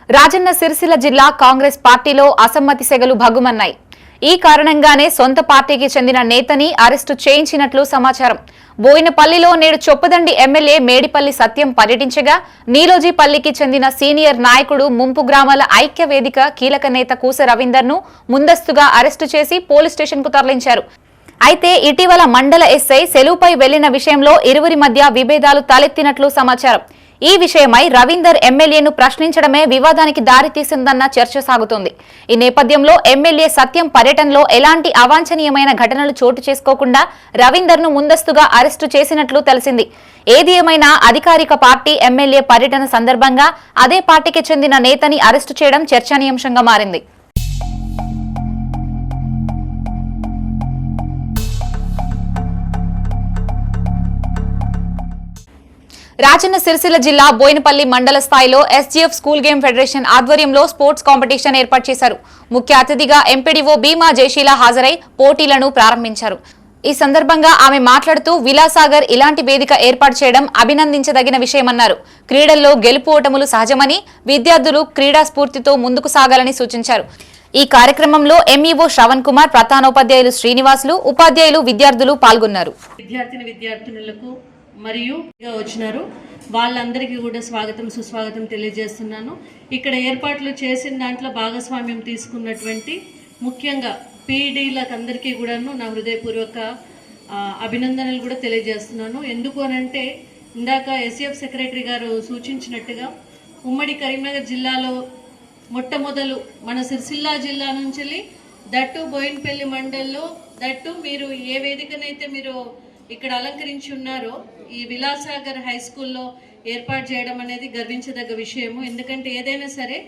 రాజన్న సిరిసిల్ల జిల్లా కాంగ్రెస్ పార్టీలో అసమ్మతి సెగలు భగ్గుమన్నాయి. ఈ కారణంగానే సొంత పార్టీకి చెందిన నేతని అరెస్టు చేయించినట్లు సమాచారం. బోయినపల్లిలో నేడు చొప్పదండి ఎమ్మెల్యే మేడిపల్లి సత్యం పర్యటించగా నీలోజీపల్లికి చెందిన సీనియర్ నాయకుడు ముంపు గ్రామాల ఐక్య వేదిక కీలక నేత కూస రవీందర్ ను ముందస్తుగా అరెస్టు చేసి పోలీస్ స్టేషన్ కు తరలించారు. అయితే ఇటీవల మండల ఎస్ఐ సెలవుపై వెళ్లిన విషయంలో ఇరువురి మధ్య విభేదాలు తలెత్తినట్లు సమాచారం. ఈ విషయమై రవీందర్ ఎమ్మెల్యేను ప్రశ్నించడమే వివాదానికి దారితీసిందన్న చర్చ సాగుతోంది. ఈ నేపథ్యంలో ఎమ్మెల్యే సత్యం పర్యటనలో ఎలాంటి అవాంఛనీయమైన ఘటనలు చోటు చేసుకోకుండా రవీందర్ ను ముందస్తుగా అరెస్టు చేసినట్లు తెలిసింది. ఏది ఏమైనా అధికారిక పార్టీ ఎమ్మెల్యే పర్యటన సందర్భంగా అదే పార్టీకి చెందిన నేతని అరెస్టు చేయడం చర్చనీయాంశంగా మారింది. రాజన్న సిరిసిల్ల జిల్లా బోయినపల్లి మండల స్థాయిలో ఎస్జీఎఫ్ స్కూల్ గేమ్ ఫెడరేషన్ ఆధ్వర్యంలో స్పోర్ట్స్ కాంపిటీషన్ ఏర్పాటు చేశారు. ముఖ్య అతిథిగా ఎంపీడీఓ భీమా జయశీల హాజరై పోటీలను ప్రారంభించారు. ఈ సందర్భంగా ఆమె మాట్లాడుతూ విలాసాగర్ ఇలాంటి వేదిక ఏర్పాటు చేయడం అభినందించదగిన విషయమన్నారు. క్రీడల్లో గెలుపు ఓటములు సహజమని, విద్యార్థులు క్రీడా స్ఫూర్తితో ముందుకు సాగాలని సూచించారు. ఈ కార్యక్రమంలో ఎంఈఓ శ్రవణ్ కుమార్, ప్రధానోపాధ్యాయులు శ్రీనివాసులు, ఉపాధ్యాయులు, విద్యార్థులు పాల్గొన్నారు. విద్యార్థులకు మరియు వచ్చినారు వాళ్ళందరికీ కూడా స్వాగతం సుస్వాగతం తెలియజేస్తున్నాను. ఇక్కడ ఏర్పాట్లు చేసిన దాంట్లో భాగస్వామ్యం తీసుకున్నటువంటి ముఖ్యంగా పీడీలకు అందరికీ కూడాను నా హృదయపూర్వక అభినందనలు కూడా తెలియజేస్తున్నాను. ఎందుకు అనంటే ఇందాక ఎస్ఎఫ్ సెక్రటరీ గారు సూచించినట్టుగా ఉమ్మడి కరీంనగర్ జిల్లాలో మొట్టమొదలు మన సిరిసిల్ల జిల్లా నుంచి దట్టు బోయినపల్లి మండల్లో దట్టు మీరు ఏ వేదికనైతే మీరు ఇక్కడ అలంకరించి ఉన్నారో ఈ విలాసాగర్ హై స్కూల్లో ఏర్పాటు చేయడం అనేది గర్వించదగ్గ విషయము. ఎందుకంటే ఏదైనా సరే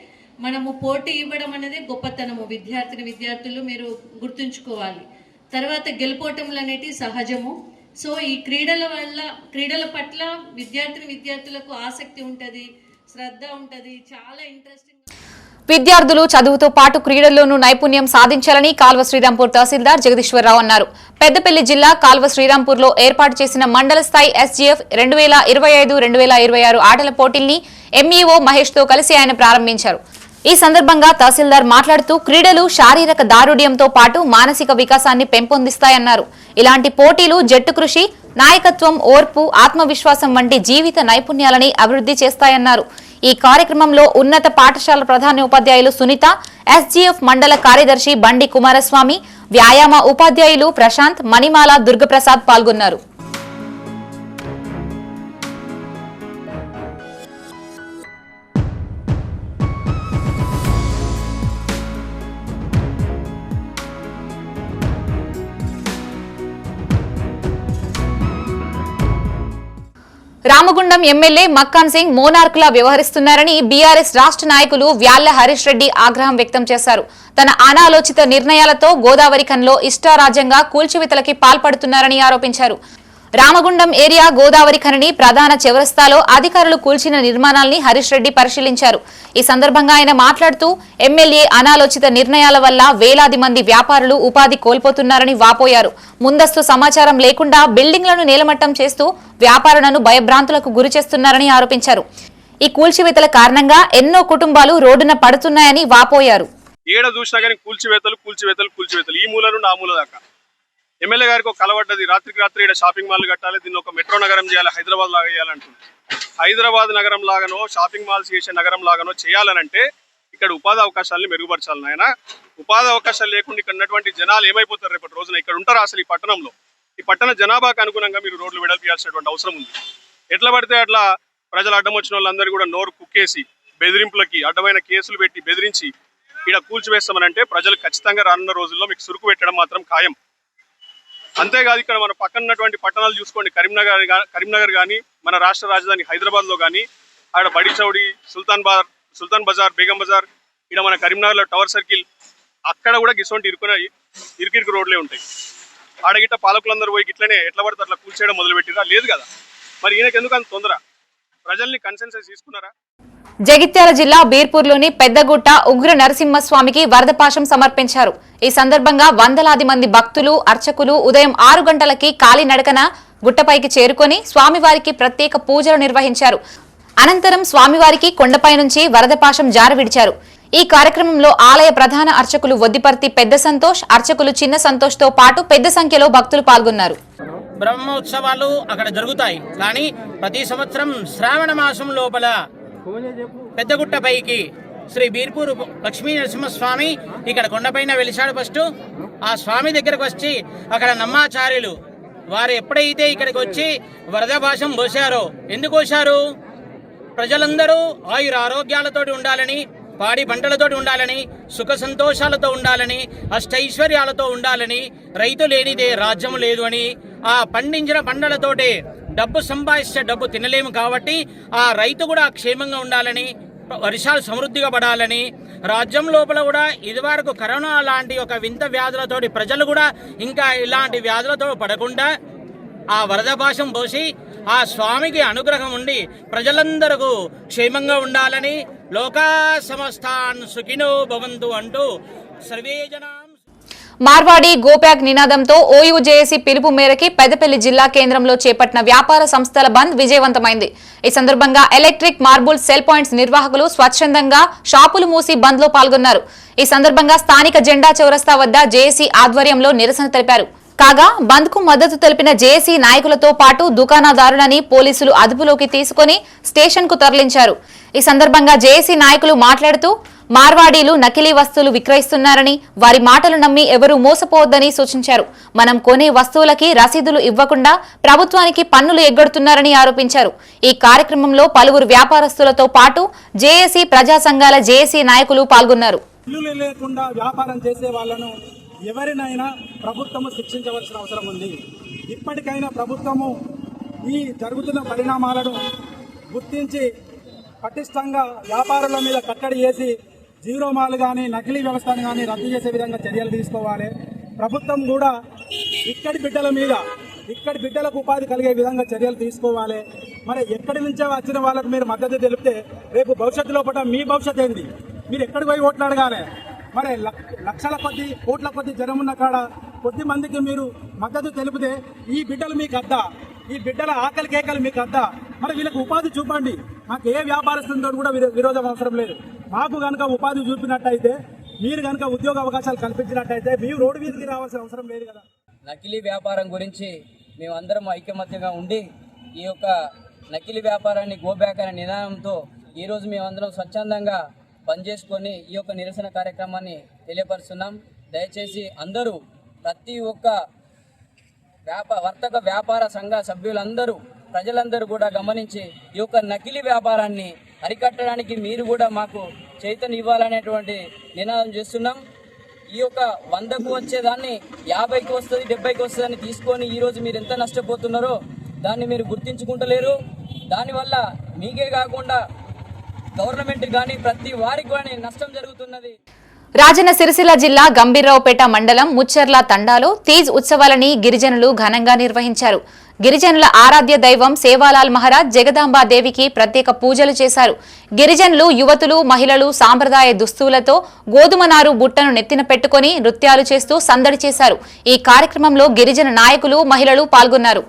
మనము పోటీ ఇవ్వడం అనేది గొప్పతనము. విద్యార్థులు మీరు గుర్తుంచుకోవాలి. తర్వాత గెలుపోటములు అనేటివి సహజము. సో ఈ క్రీడల పట్ల విద్యార్థులకు ఆసక్తి ఉంటుంది, శ్రద్ధ ఉంటుంది, చాలా ఇంట్రెస్టింగ్. విద్యార్థులు చదువుతో పాటు క్రీడల్లోనూ నైపుణ్యం సాధించాలని కాల్వ శ్రీరాంపూర్ తహసీల్దార్ జగదీశ్వరరావు అన్నారు. పెద్దపల్లి జిల్లా కాల్వ శ్రీరాంపూర్లో ఏర్పాటు చేసిన మండల స్థాయి ఎస్జీఎఫ్ 2025-2026 ఆటల పోటీల్ని ఎంఈఓ మహేష్ తో కలిసి ఆయన ప్రారంభించారు. ఈ సందర్భంగా తహసీల్దార్ మాట్లాడుతూ క్రీడలు శారీరక దారుఢ్యంతో పాటు మానసిక వికాసాన్ని పెంపొందిస్తాయన్నారు. ఇలాంటి పోటీలు జట్టు కృషి, నాయకత్వం, ఓర్పు, ఆత్మవిశ్వాసం వంటి జీవిత నైపుణ్యాలని అభివృద్ధి చేస్తాయన్నారు. ఈ కార్యక్రమంలో ఉన్నత పాఠశాల ప్రధానోపాధ్యాయులు సునీత, ఎస్జీఎఫ్ మండల కార్యదర్శి బండి కుమారస్వామి, వ్యాయామ ఉపాధ్యాయులు ప్రశాంత్, మణిమాల, దుర్గప్రసాద్ పాల్గొన్నారు. రామగుండం ఎమ్మెల్యే మక్కాన్ సింగ్ మోనార్కులా వ్యవహరిస్తున్నారని బీఆర్ఎస్ రాష్ట్ర నాయకులు వ్యాళ్ల హరీష్ రెడ్డి ఆగ్రహం వ్యక్తం చేశారు. తన అనాలోచిత నిర్ణయాలతో గోదావరి ఖనిలో ఇష్టారాజ్యంగా కూల్చివేతలకి పాల్పడుతున్నారని ఆరోపించారు. రామగుండం ఏరియా గోదావరి ఖనిని ప్రధాన చౌరస్తాలో అధికారులు కూల్చిన నిర్మాణాల్ని హరీష్ రెడ్డి పరిశీలించారు. ఈ సందర్భంగా ఆయన మాట్లాడుతూ ఎమ్మెల్యే అనాలోచిత నిర్ణయాల వల్ల వేలాది మంది వ్యాపారులు ఉపాధి కోల్పోతున్నారని వాపోయారు. ముందస్తు సమాచారం లేకుండా బిల్డింగ్లను నేలమట్టం చేస్తూ వ్యాపారులను భయభ్రాంతులకు గురి చేస్తున్నారని ఆరోపించారు. ఈ కూల్చివేతల కారణంగా ఎన్నో కుటుంబాలు రోడ్డున పడుతున్నాయని వాపోయారు. ఏడ చూసినా కానీ కూల్చివేతలు ఈ మూల నుండి ఆ మూల దాకా. ఎమ్మెల్యే గారికి ఒక కలవడ్డది, రాత్రికి రాత్రి ఇక్కడ షాపింగ్ మాల్ కట్టాలి, దీన్ని ఒక మెట్రో నగరం చేయాలి, హైదరాబాద్ లాగా చేయాలంటుంది. హైదరాబాద్ నగరం లాగానో షాపింగ్ మాల్స్ చేసే నగరం లాగానో చేయాలనంటే ఇక్కడ ఉపాధి అవకాశాలను మెరుగుపరచాలి నాయన. ఉపాధి అవకాశాలు లేకుండా ఇక్కడ ఉన్నటువంటి జనాలు ఏమైపోతారు రేపటి రోజున? ఇక్కడ ఉంటారు అసలు ఈ పట్టణంలో? ఈ పట్టణ జనాభాకు అనుగుణంగా మీరు రోడ్లు వెడల్పియాల్సినటువంటి అవసరం ఉంది. ఎట్లా పడితే అట్లా ప్రజలు అడ్డం వచ్చిన వాళ్ళందరూ కూడా నోరు కుక్కేసి బెదిరింపులకి అడ్డమైన కేసులు పెట్టి బెదిరించి ఇక్కడ కూల్చివేస్తామనంటే ప్రజలు ఖచ్చితంగా రానున్న రోజుల్లో మీకు సురుకు పెట్టడం మాత్రం ఖాయం. అంతేకాదు ఇక్కడ మన పక్కన ఉన్నటువంటి పట్టణాలు చూసుకోండి, కరీంనగర్ కానీ మన రాష్ట్ర రాజధాని హైదరాబాద్లో కానీ ఆడ బడి చౌడి, సుల్తాన్ బజార్, బేగం బజార్, ఇక్కడ మన కరీంనగర్లో టవర్ సర్కిల్, అక్కడ కూడా గిసొంటి ఇరుకిరికి రోడ్లే ఉంటాయి. ఆడగిట్ట పాలకులందరూ పోయి గిట్లనే ఎట్లా పడితే అట్లా కూల్చేయడం మొదలుపెట్టిరా? లేదు కదా. మరి ఈయనకి ఎందుకు అంత తొందర? ప్రజల్ని కన్సెన్సస్ తీసుకున్నారా? జగిత్యాల జిల్లా బీర్పూర్లోని పెద్దగుట్ట ఉగ్ర నరసింహస్వామికి వరదపాశం సమర్పించారు. ఈ సందర్భంగా వందలాది మంది భక్తులు, అర్చకులు ఉదయం 6 గంటలకి కాలినడకన గుట్టపైకి చేరుకొని స్వామివారికి ప్రత్యేక పూజలు నిర్వహించారు. అనంతరం స్వామివారికి కొండపై నుంచి వరదపాశం జార విడిచారు. ఈ కార్యక్రమంలో ఆలయ ప్రధాన అర్చకులు వద్దిపర్తి పెద్ద సంతోష్, అర్చకులు చిన్న సంతోష్ తో పాటు పెద్ద సంఖ్యలో భక్తులు పాల్గొన్నారు. బ్రహ్మోత్సవాలు అక్కడ జరుగుతాయి, కానీ ప్రతి సంవత్సరం శ్రావణ మాసం లోపల పెద్దగుట్టపైకి శ్రీ బీర్పూరు లక్ష్మీ నరసింహస్వామి ఇక్కడ కొండపైన వెలిశాడు. ఫస్ట్ ఆ స్వామి దగ్గరకు వచ్చి అక్కడ నమ్మాచార్యులు వారు ఎప్పుడైతే ఇక్కడికి వచ్చి వరదభాషం పోశారో, ఎందుకు పోశారు? ప్రజలందరూ ఆయుర ఆరోగ్యాలతోటి ఉండాలని, పాడి పంటలతోటి ఉండాలని, సుఖ సంతోషాలతో ఉండాలని, అష్టైశ్వర్యాలతో ఉండాలని, రైతు లేనిదే రాజ్యం లేదు అని, ఆ పండించిన పంటలతోటి డబ్బు సంపాదిస్తే డబ్బు తినలేము కాబట్టి ఆ రైతు కూడా క్షేమంగా ఉండాలని, వర్షాలు సమృద్ధిగా పడాలని, రాజ్యం లోపల కూడా ఇదివరకు కరోనా లాంటి ఒక వింత వ్యాధులతోటి ప్రజలు కూడా ఇంకా ఇలాంటి వ్యాధులతో పడకుండా ఆ వరదపాశం పోసి ఆ స్వామికి అనుగ్రహం ఉండి ప్రజలందరూ క్షేమంగా ఉండాలని, లోకా సమస్తాన్ సుఖినో భవంతు అంటూ సర్వే జనా. మార్వాడి గోప్యాక్ నినాదంతో ఓయూజేఏసీ పిలుపు మేరకి పెద్దపల్లి జిల్లా కేంద్రంలో చేపట్టిన వ్యాపార సంస్థల బంద్ విజయవంతమైంది. ఈ సందర్భంగా ఎలక్ట్రిక్, మార్బుల్, సెల్ పాయింట్స్ నిర్వాహకులు స్వచ్ఛందంగా షాపులు మూసి బంద్ లో పాల్గొన్నారు. ఈ సందర్భంగా స్థానిక జెండా చౌరస్తా వద్ద జేఏసీ ఆధ్వర్యంలో నిరసన తెలిపారు. కాగా బంద్ కు మద్దతు తెలిపిన జేఏసీ నాయకులతో పాటు దుకాణదారులని పోలీసులు అదుపులోకి తీసుకుని స్టేషన్ కు తరలించారు. ఈ సందర్భంగా జేఏసీ నాయకులు మాట్లాడుతూ మార్వాడీలు నకిలీ వస్తువులు విక్రయిస్తున్నారని, వారి మాటలు నమ్మి ఎవరూ మోసపోవద్దని సూచించారు. మనం కొనే వస్తువులకి రసీదులు ఇవ్వకుండా ప్రభుత్వానికి పన్నులు ఎగ్గొడుతున్నారని ఆరోపించారు. ఈ కార్యక్రమంలో పలువురు వ్యాపారస్తులతో పాటు జేఏసీ, ప్రజా సంఘాల జేఏసీ నాయకులు పాల్గొన్నారు. ఇల్లు లేకుండా వ్యాపారం చేసే వాళ్ళను ఎవరినైనా ప్రభుత్వము శిక్షించవలసిన అవసరం ఉంది. ఇప్పటికైనా ప్రభుత్వము ఈ జరుగుతున్న పరిణామాలను గుర్తించి పటిష్టంగా వ్యాపారుల మీద కట్టడి చేసి జీరో మాల్ కానీ నకిలీ వ్యవస్థను కానీ రద్దు చేసే విధంగా చర్యలు తీసుకోవాలి. ప్రభుత్వం కూడా ఇక్కడి బిడ్డలకు ఉపాధి కలిగే విధంగా చర్యలు తీసుకోవాలి. మరి ఎక్కడి నుంచో వచ్చిన వాళ్ళకు మీరు మద్దతు తెలిపితే రేపు భవిష్యత్తులో పట్ల మీ భవిష్యత్ ఏంది? మీరు ఎక్కడికి పోయి ఓట్లు అడగాలి? మరి లక్షల కొద్ది, కోట్ల కొద్ది జనం ఉన్న కాడ కొద్ది మందికి మీరు మద్దతు తెలిపితే ఈ బిడ్డలు మీకు అద్దా, ఈ బిడ్డల ఆకలి కేకలు మీకు అద్దా? మరి వీళ్ళకి ఉపాధి చూపండి. మాకు ఏ వ్యాపారస్తులతో కూడా విరోధం అవసరం లేదు. మాకు కనుక ఉపాధి చూపినట్టయితే, మీరు కనుక ఉద్యోగ అవకాశాలు కల్పించినట్టయితే మీరు రోడ్డు మీదకి రావాల్సిన అవసరం లేదు కదా. నకిలీ వ్యాపారం గురించి మేమందరం ఐకమత్యంగా ఉండి ఈ యొక్క నకిలీ వ్యాపారాన్ని గోబ్యాక్ అనే నినాదంతో ఈరోజు మేమందరం స్వచ్ఛందంగా పనిచేసుకొని ఈ యొక్క నిరసన కార్యక్రమాన్ని తెలియపరుస్తున్నాం. దయచేసి అందరూ ప్రతి ఒక్క వర్తక వ్యాపార సంఘ సభ్యులందరూ ప్రజలందరూ కూడా గమనించి ఈ యొక్క నకిలీ వ్యాపారాన్ని అరికట్టడానికి మీరు కూడా మాకు చైతన్యం ఇవ్వాలనేటువంటి నినాదం చేస్తున్నాం. ఈ యొక్క 100కు వచ్చేదాన్ని 50కి వస్తుంది, 70కి వస్తుందని తీసుకొని ఈరోజు మీరు ఎంత నష్టపోతున్నారో దాన్ని మీరు గుర్తించుకుంటలేరు. దానివల్ల మీకే కాకుండా గవర్నమెంట్ కానీ ప్రతి వారికి కానీ నష్టం జరుగుతున్నది. రాజన్న సిరిసిల్ల జిల్లా గంభీర్రావుపేట మండలం ముచ్చర్ల తండాలో తీజ్ ఉత్సవాలని గిరిజనులు ఘనంగా నిర్వహించారు. గిరిజనుల ఆరాధ్య దైవం సేవాలాల్ మహారాజ్ జగదాంబాదేవికి ప్రత్యేక పూజలు చేశారు. గిరిజనులు, యువతులు, మహిళలు సాంప్రదాయ దుస్తులతో గోధుమ నారు బుట్టను నెత్తిన పెట్టుకుని నృత్యాలు చేస్తూ సందడి చేశారు. ఈ కార్యక్రమంలో గిరిజన నాయకులు, మహిళలు పాల్గొన్నారు.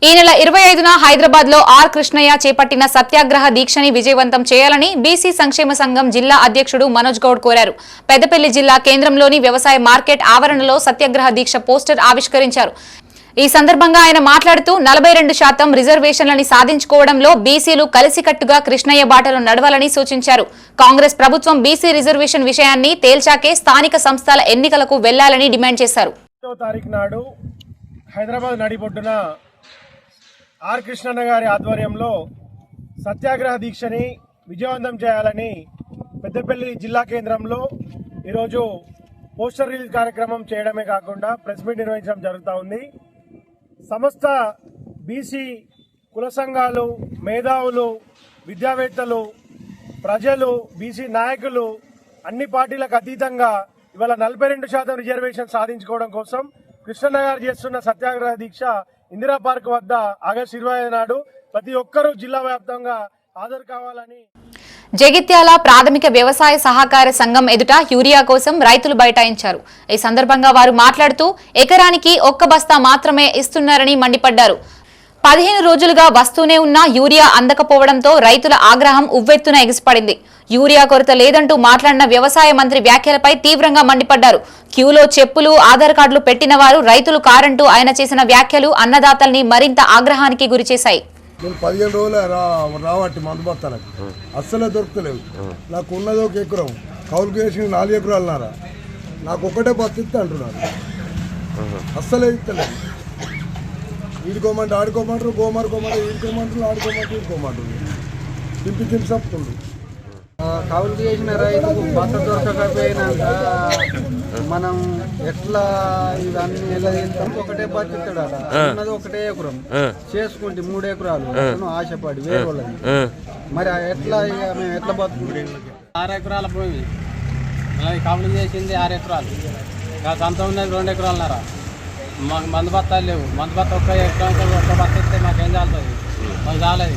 ఈ నెల 25న హైదరాబాద్ లో ఆర్ కృష్ణయ్య చేపట్టిన సత్యాగ్రహ దీక్షని విజయవంతం చేయాలని బీసీ సంక్షేమ సంఘం జిల్లా అధ్యక్షుడు మనోజ్ గౌడ్ కోరారు. పెద్దపల్లి జిల్లా కేంద్రంలోని వ్యవసాయ మార్కెట్ ఆవరణలో సత్యాగ్రహ దీక్ష పోస్టర్ ఆవిష్కరించారు. ఈ సందర్భంగా ఆయన మాట్లాడుతూ 42% రిజర్వేషన్లని సాధించుకోవడంలో బీసీలు కలిసికట్టుగా కృష్ణయ్య బాటలో నడవాలని సూచించారు. కాంగ్రెస్ ప్రభుత్వం బీసీ రిజర్వేషన్ విషయాన్ని తేల్చాకే స్థానిక సంస్థల ఎన్నికలకు వెళ్లాలని డిమాండ్ చేశారు. హైదరాబాద్ నడిబొడ్డున ఆర్ కృష్ణన్న గారి ఆధ్వర్యంలో సత్యాగ్రహ దీక్షని విజయవంతం చేయాలని పెద్దపల్లి జిల్లా కేంద్రంలో ఈరోజు పోస్టర్ రిలీజ్ కార్యక్రమం చేయడమే కాకుండా ప్రెస్ మీట్ నిర్వహించడం జరుగుతూ ఉంది. సమస్త బీసీ కుల సంఘాలు, మేధావులు, విద్యావేత్తలు, ప్రజలు, బీసీ నాయకులు అన్ని పార్టీలకు అతీతంగా ఇవాళ 42% రిజర్వేషన్ సాధించుకోవడం కోసం కృష్ణన్న గారు చేస్తున్న సత్యాగ్రహ దీక్ష ఇందిరా పార్క్ వద్ద ఆగస్టు 25 నాడు ప్రతి ఒక్కరూ జిల్లా వ్యాప్తంగా హాజరు కావాలని. జగిత్యాల ప్రాథమిక వ్యవసాయ సహకార సంఘం ఎదుట యూరియా కోసం రైతులు బైఠాయించారు. ఈ సందర్భంగా వారు మాట్లాడుతూ ఎకరానికి 1 బస్తా మాత్రమే ఇస్తున్నారని మండిపడ్డారు. 15 రోజులుగా వస్తూనే ఉన్న యూరియా అందకపోవడంతో రైతుల ఆగ్రహం ఉవ్వెత్తున ఎగిసిపడింది. యూరియా కొరత లేదంటూ మాట్లాడిన వ్యవసాయ మంత్రి వ్యాఖ్యలపై తీవ్రంగా మండిపడ్డారు. క్యూలో చెప్పులు, ఆధార్ కార్డులు పెట్టిన వారు రైతులు కారంటూ ఆయన చేసిన వ్యాఖ్యలు అన్నదాతల్ని మరింత ఆగ్రహానికి గురిచేశాయి. నేను 15 రోజులు రావట్టి మందు బస్తాలకు అస్సలే దొరుకుతలేవు. నాకు ఉన్నది 1 ఎకరం, కౌలుకు వేసి 4 ఎకరాలు నారా, నాకు ఒకటే బస్త ఇస్తే అంటున్నారు. అస్సలే ఇస్తలేదు. ఈడుకోమంటే ఆడుకోమంటారు, గోమారుకోమంటారు, ఈడుకోమంటారు, ఆడుకోమంటారు, ఈడుకోమంటారు, తింపి చెప్తుండ్రు. కౌలుకు చేసిన రైతుకు బస్త దొరకకపోయినాక మనం ఎట్లా ఇవన్నీ ఎలా వెళ్తాం? ఒకటే బతుకుతాడు, ఉన్నది 1 ఎకరం చేసుకుంటే 3 ఎకరాలు ఆశపడి వేరే వాళ్ళని, మరి ఎట్లా మేము ఎట్లా బతుకుంటాం? 6 ఎకరాల భూమి కౌలుకు చేసింది 6 ఎకరాలు, సంత ఉన్నది 2 ఎకరాలన్నర. మాకు మందు బత్తాలు లేవు. మందు బత్త 1 ఎకరం 1 బత్త ఇస్తే మాకేం చాలుతుంది? మాకు చాలేదు.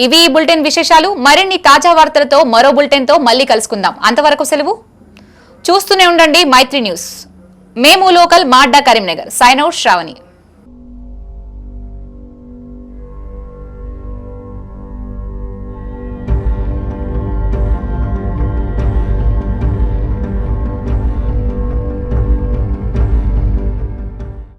ఇవి బులెటిన్ విశేషాలు. మరిన్ని తాజా వార్తలతో మరో బులెటిన్ తో మళ్ళీ కలుసుకుందాం. అంతవరకు సెలవు. చూస్తూనే ఉండండి మైత్రి న్యూస్. మేము లోకల్ మాడ్డా కరీంనగర్. Sign out Shravani.